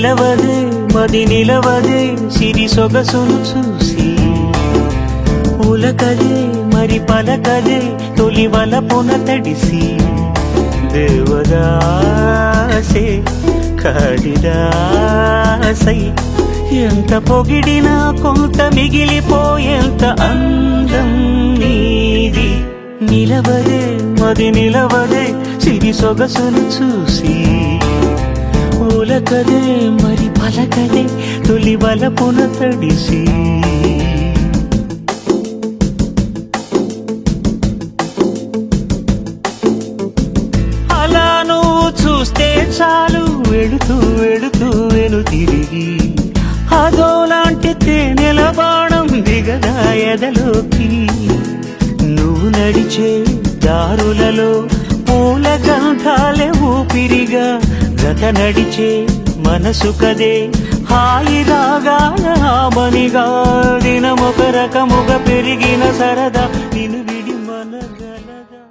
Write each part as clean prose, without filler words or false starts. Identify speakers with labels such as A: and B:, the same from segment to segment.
A: నిలవదే మది నిలవదే సిరి సొగసును చూసి ఉలకదే మరి పలకదే తొలి వలపున తడిసి దేవదాసే కాళిదాసై ఎంత పొగిడినా కొంత మిగిలిపోయేంత అందం నీది నిలవదే మది నిలవదే సిరి సొగసును చూసి ఉలకదే మరి పలకదే తొలి వలపున తడిసి అలా నువ్వు చూస్తే చాలు వెళుతూ వెళుతూ వెను తిరిగి అదోలాంటి తేనెల బాణం దిగదా ఎదలోకి నువ్వు నడిచే దారులలో పూల గంధాలే ఊపిరిగా గత నడిచే మనసు కదే హాయి రాగాల ఆమనిగా దినమొక రకముగ పెరిగిన సరదా నిన్ను విడి మనగలదా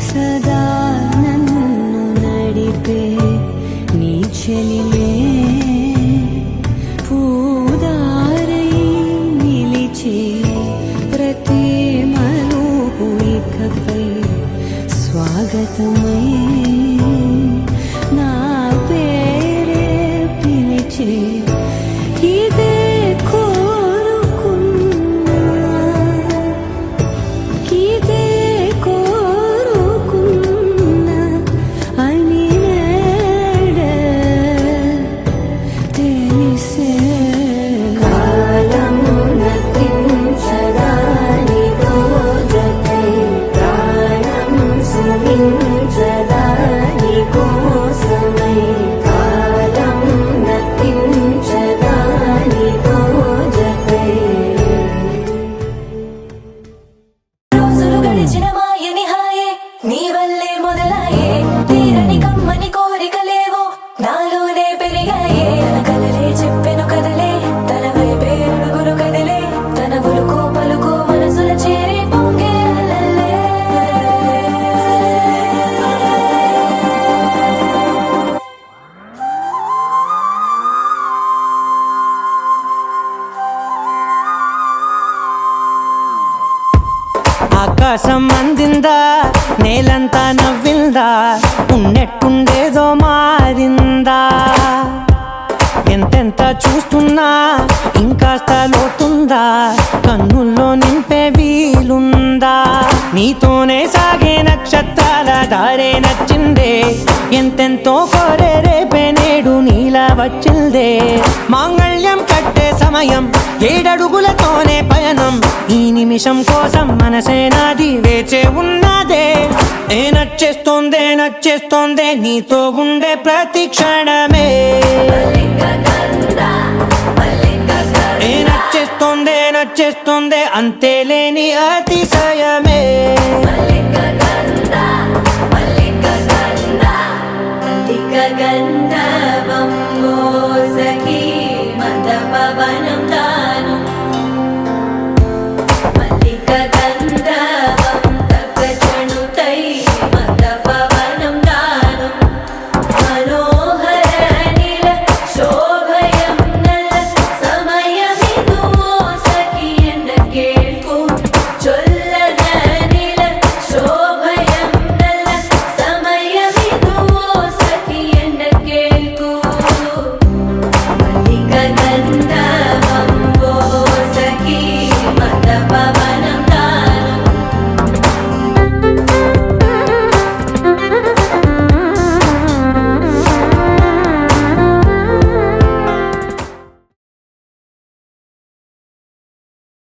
B: సదా నన్ను నడిపే నీ చెలిమే పూదారై నిలిచే ప్రతి మలుపు ఇకపై స్వాగతమై నా పేరే పిలిచే ఇదే కోరుకున్నా ఇదే
C: ఆకాశం అందిందా నేలంతా నవ్విందా ఉన్నట్టుండేదో మారిందా ఎంతెంత చూస్తున్నా ఇంకాస్త లోతుందా కన్నుల్లో నింపే వీలుందా నీతోనే సాగే నక్షత్రాల దారే నచ్చిందే ఎంతెంతో కోరే రేపే నేడు నీలా వచ్చిందే మాంగళ్యం కట్టే సమయం 7 అడుగులతోనే పయనం ఈ నిమిషం కోసం మనసే నాది వేచే ఉన్నదే నచ్చేస్తోందే నచ్చేస్తోందే నీతో ఉండే ప్రతి క్షణమే నచ్చేస్తోందే నచ్చేస్తోందే అంతే లేని అతిశయమే